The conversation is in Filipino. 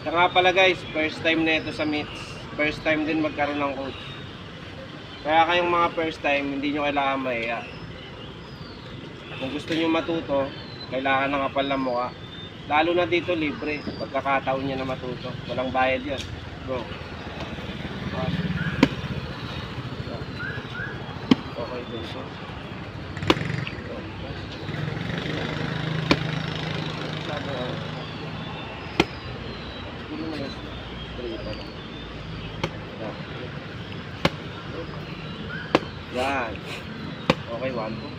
Kaya nga pala guys, first time na ito sa meets. First time din magkaroon ng coach. Kaya kayong mga first time, hindi nyo kailangan mahiya. Kung gusto nyo matuto, kailangan ng kapal ng mukha. Lalo na dito libre, pagkakataon nyo na matuto. Walang bayad yan. Go. Okay din so. Yan. Okay, 1, 2.